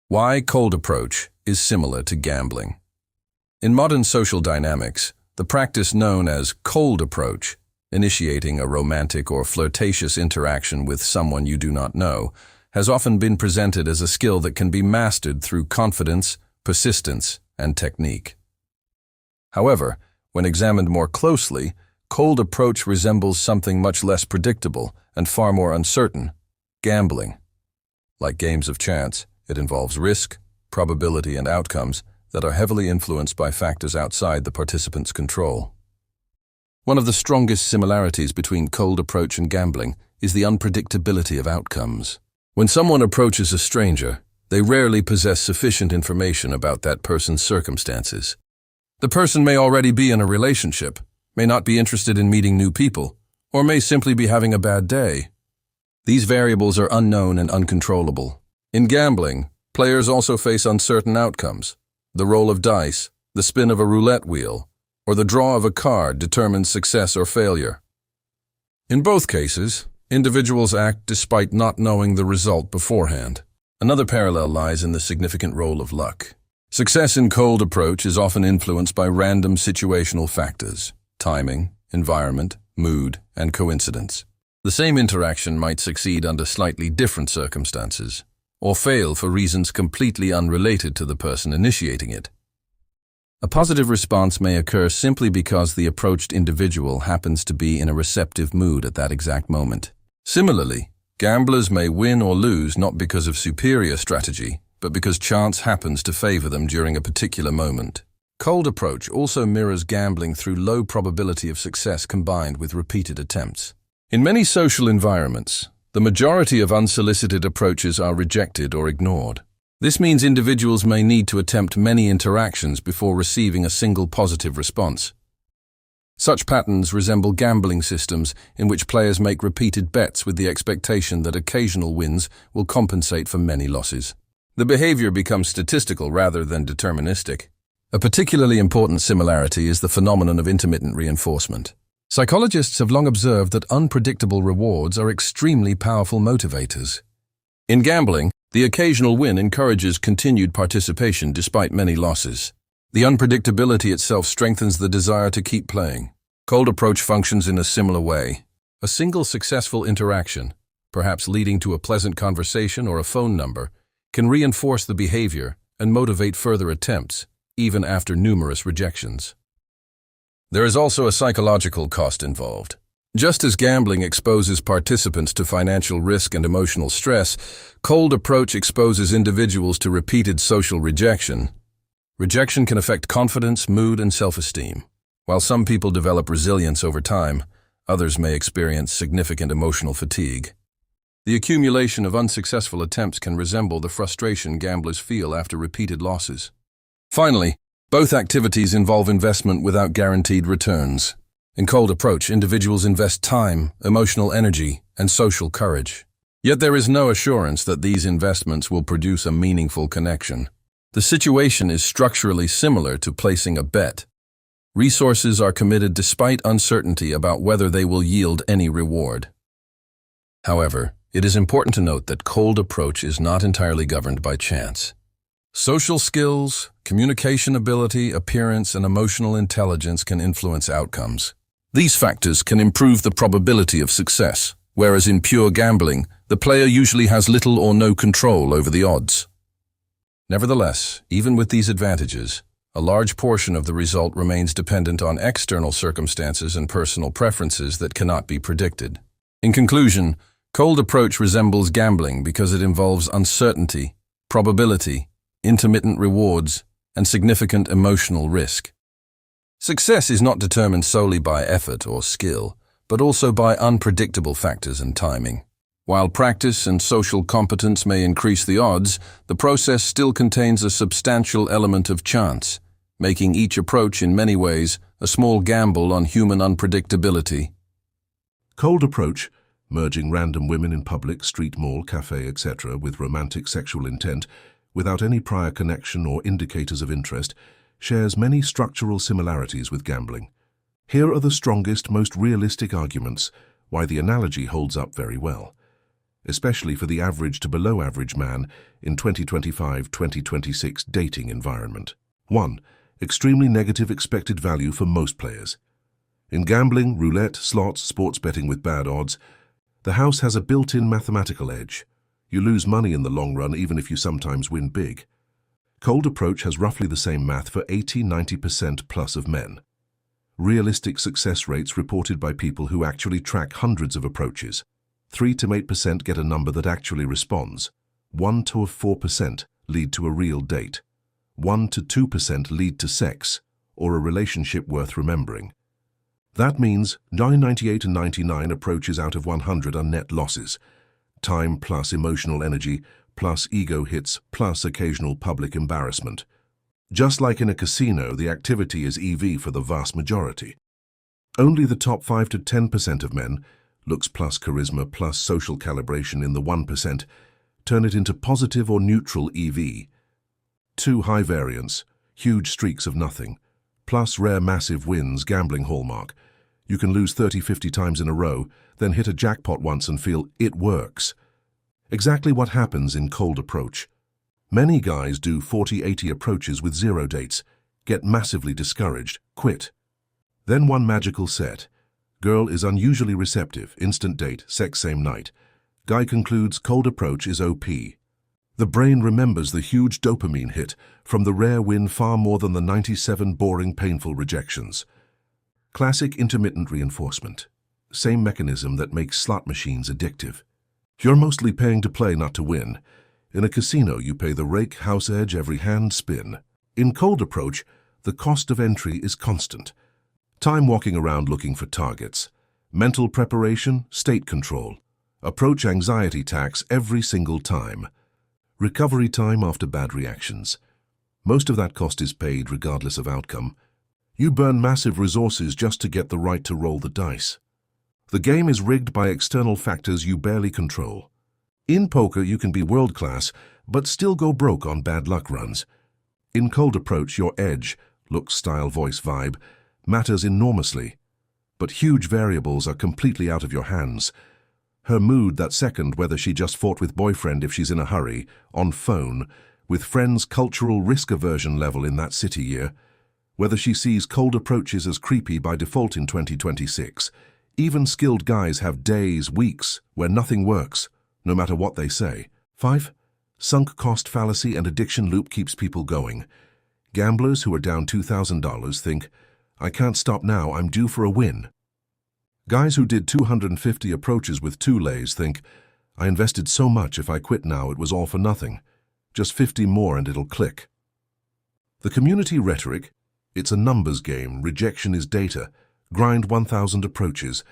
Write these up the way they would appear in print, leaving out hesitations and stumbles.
Why cold approach is similar to gambling. In modern social dynamics, the practice known as cold approach, initiating a romantic or flirtatious interaction with someone you do not know, has often been presented as a skill that can be mastered through confidence, persistence, and technique. However, when examined more closely, cold approach resembles something much less predictable and far more uncertain: gambling. Like games of chance, it involves risk, probability, and outcomes that are heavily influenced by factors outside the participant's control. One of the strongest similarities between cold approach and gambling is the unpredictability of outcomes. When someone approaches a stranger, they rarely possess sufficient information about that person's circumstances. The person may already be in a relationship, may not be interested in meeting new people, or may simply be having a bad day. These variables are unknown and uncontrollable. In gambling, players also face uncertain outcomes. The roll of dice, the spin of a roulette wheel, or the draw of a card determines success or failure. In both cases, individuals act despite not knowing the result beforehand. Another parallel lies in the significant role of luck. Success in cold approach is often influenced by random situational factors: timing, environment, mood, and coincidence. The same interaction might succeed under slightly different circumstances, or fail for reasons completely unrelated to the person initiating it. A positive response may occur simply because the approached individual happens to be in a receptive mood at that exact moment. Similarly, gamblers may win or lose not because of superior strategy, but because chance happens to favor them during a particular moment. Cold approach also mirrors gambling through low probability of success combined with repeated attempts. In many social environments, the majority of unsolicited approaches are rejected or ignored. This means individuals may need to attempt many interactions before receiving a single positive response. Such patterns resemble gambling systems in which players make repeated bets with the expectation that occasional wins will compensate for many losses. The behavior becomes statistical rather than deterministic. A particularly important similarity is the phenomenon of intermittent reinforcement. Psychologists have long observed that unpredictable rewards are extremely powerful motivators. In gambling, the occasional win encourages continued participation despite many losses. The unpredictability itself strengthens the desire to keep playing. Cold approach functions in a similar way. A single successful interaction, perhaps leading to a pleasant conversation or a phone number, can reinforce the behavior and motivate further attempts, even after numerous rejections. There is also a psychological cost involved. Just as gambling exposes participants to financial risk and emotional stress, cold approach exposes individuals to repeated social rejection. Rejection can affect confidence, mood, and self-esteem. While some people develop resilience over time, others may experience significant emotional fatigue. The accumulation of unsuccessful attempts can resemble the frustration gamblers feel after repeated losses. Finally, both activities involve investment without guaranteed returns. In cold approach, individuals invest time, emotional energy, and social courage. Yet there is no assurance that these investments will produce a meaningful connection. The situation is structurally similar to placing a bet. Resources are committed despite uncertainty about whether they will yield any reward. However, it is important to note that cold approach is not entirely governed by chance. Social skills, communication ability, appearance, and emotional intelligence can influence outcomes. These factors can improve the probability of success, whereas in pure gambling, the player usually has little or no control over the odds. Nevertheless, even with these advantages, a large portion of the result remains dependent on external circumstances and personal preferences that cannot be predicted. In conclusion, cold approach resembles gambling because it involves uncertainty, probability, intermittent rewards, and significant emotional risk. Success is not determined solely by effort or skill, but also by unpredictable factors and timing. While practice and social competence may increase the odds, the process still contains a substantial element of chance, making each approach in many ways a small gamble on human unpredictability. Cold approach, merging random women in public, street, mall, cafe, etc. with romantic sexual intent, without any prior connection or indicators of interest, shares many structural similarities with gambling. Here are the strongest, most realistic arguments why the analogy holds up very well. especially for the average to below average man in 2025-2026 dating environment. 1. Extremely negative expected value for most players. In gambling, roulette, slots, sports betting with bad odds, the house has a built-in mathematical edge. You lose money in the long run even if you sometimes win big. Cold approach has roughly the same math for 80–90% plus of men. Realistic success rates reported by people who actually track hundreds of approaches. 3–8% get a number that actually responds. 1–4% lead to a real date. 1–2% lead to sex or a relationship worth remembering. That means 998 and 99 approaches out of 100 are net losses. Time plus emotional energy plus ego hits plus occasional public embarrassment. Just like in a casino, the activity is EV for the vast majority. Only the top 5–10% of men, looks plus charisma plus social calibration in the 1%, turn it into positive or neutral EV. 2. High variance, huge streaks of nothing, plus rare massive wins gambling hallmark. You can lose 30–50 times in a row, then hit a jackpot once and feel it works. Exactly what happens in cold approach. Many guys do 40–80 approaches with 0 dates, get massively discouraged, quit. Then one magical set. Girl is unusually receptive, instant date, sex same night. Guy concludes cold approach is OP. The brain remembers the huge dopamine hit from the rare win far more than the 97 boring, painful rejections. Classic intermittent reinforcement. Same mechanism that makes slot machines addictive. You're mostly paying to play, not to win. In a casino, you pay the rake, house edge, every hand spin. In cold approach, the cost of entry is constant. Time walking around looking for targets. Mental preparation, state control. Approach anxiety tax every single time. Recovery time after bad reactions. Most of that cost is paid regardless of outcome. You burn massive resources just to get the right to roll the dice. The game is rigged by external factors you barely control. In poker, you can be world-class, but still go broke on bad luck runs. In cold approach, your edge, look, style, voice, vibe, matters enormously. But huge variables are completely out of your hands. Her mood that second, whether she just fought with boyfriend if she's in a hurry, on phone, with friends' cultural risk aversion level in that city year, whether she sees cold approaches as creepy by default in 2026. Even skilled guys have days, weeks, where nothing works, no matter what they say. 5. Sunk cost fallacy and addiction loop keeps people going. Gamblers who are down $2,000 think, I can't stop now, I'm due for a win. Guys who did 250 approaches with 2 lays think, I invested so much, if I quit now it was all for nothing. Just 50 more and it'll click. The community rhetoric, it's a numbers game, rejection is data, grind 1,000 approaches,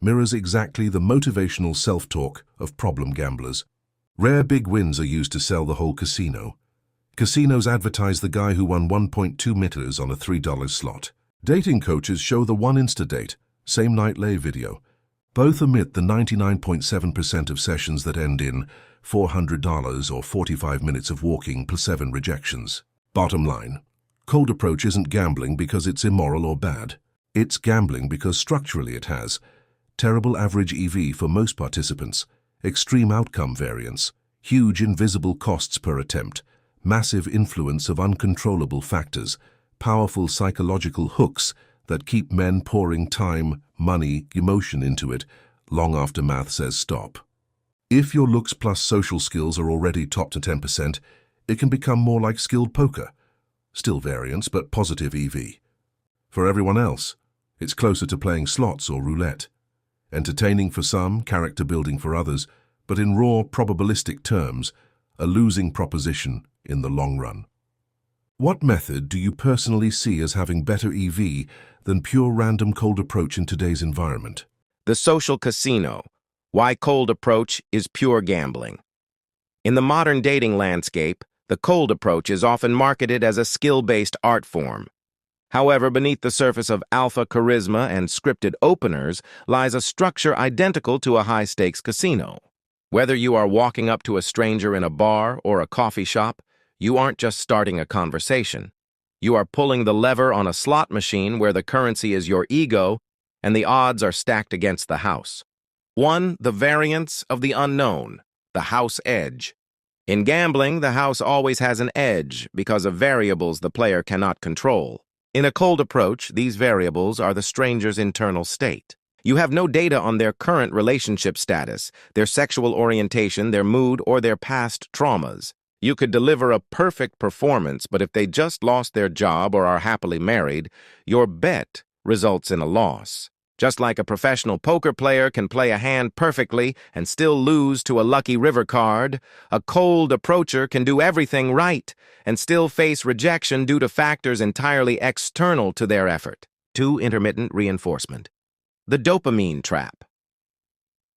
mirrors exactly the motivational self-talk of problem gamblers. Rare big wins are used to sell the whole casino. Casinos advertise the guy who won 1.2 meters on a $3 slot. Dating coaches show the one Insta date, same night lay video. Both omit the 99.7% of sessions that end in $400 or 45 minutes of walking plus 7 rejections. Bottom line, cold approach isn't gambling because it's immoral or bad. It's gambling because structurally it has terrible average EV for most participants, extreme outcome variance, huge invisible costs per attempt, massive influence of uncontrollable factors, powerful psychological hooks that keep men pouring time, money, emotion into it long after math says stop. If your looks plus social skills are already top to 10%, it can become more like skilled poker. Still variance, but positive EV. For everyone else, it's closer to playing slots or roulette. Entertaining for some, character building for others, but in raw, probabilistic terms, a losing proposition in the long run. What method do you personally see as having better EV than pure random cold approach in today's environment? The social casino. Why cold approach is pure gambling. In the modern dating landscape, the cold approach is often marketed as a skill-based art form. However, beneath the surface of alpha charisma and scripted openers lies a structure identical to a high-stakes casino. Whether you are walking up to a stranger in a bar or a coffee shop, you aren't just starting a conversation. You are pulling the lever on a slot machine where the currency is your ego and the odds are stacked against the house. 1. The variance of the unknown, the house edge. In gambling, the house always has an edge because of variables the player cannot control. In a cold approach, these variables are the stranger's internal state. You have no data on their current relationship status, their sexual orientation, their mood, or their past traumas. You could deliver a perfect performance, but if they just lost their job or are happily married, your bet results in a loss. Just like a professional poker player can play a hand perfectly and still lose to a lucky river card, a cold approacher can do everything right and still face rejection due to factors entirely external to their effort. 2. Intermittent reinforcement. The dopamine trap.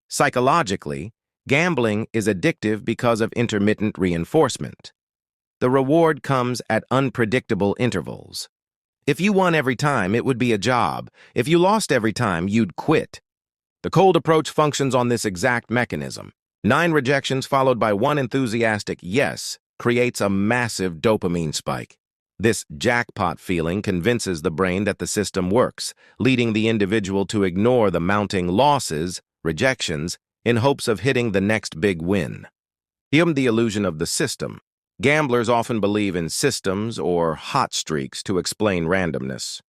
Psychologically, gambling is addictive because of intermittent reinforcement. The reward comes at unpredictable intervals. If you won every time, it would be a job. If you lost every time, you'd quit. The cold approach functions on this exact mechanism. 9 rejections followed by 1 enthusiastic yes creates a massive dopamine spike. This jackpot feeling convinces the brain that the system works, leading the individual to ignore the mounting losses, rejections, in hopes of hitting the next big win. The illusion of the system. Gamblers often believe in systems or hot streaks to explain randomness.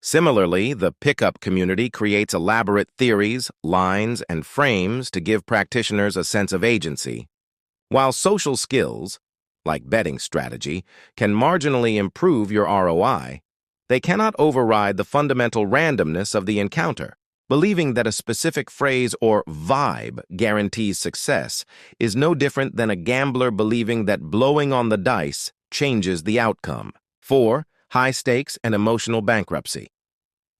Similarly, the pickup community creates elaborate theories, lines, and frames to give practitioners a sense of agency. While social skills, like betting strategy, can marginally improve your ROI, they cannot override the fundamental randomness of the encounter. Believing that a specific phrase or vibe guarantees success is no different than a gambler believing that blowing on the dice changes the outcome. 4. High stakes and emotional bankruptcy.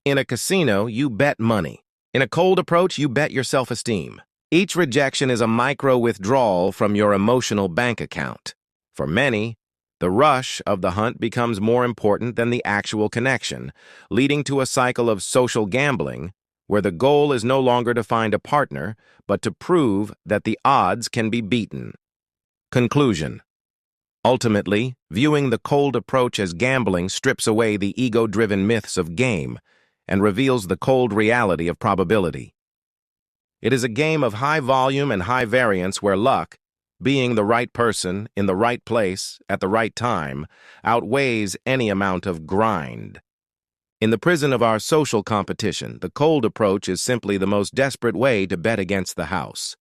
In a casino, you bet money. In a cold approach, you bet your self-esteem. Each rejection is a micro-withdrawal from your emotional bank account. For many, the rush of the hunt becomes more important than the actual connection, leading to a cycle of social gambling where the goal is no longer to find a partner, but to prove that the odds can be beaten. Conclusion. Ultimately, viewing the cold approach as gambling strips away the ego-driven myths of game and reveals the cold reality of probability. It is a game of high volume and high variance where luck, being the right person in the right place at the right time, outweighs any amount of grind. In the prison of our social competition, the cold approach is simply the most desperate way to bet against the house.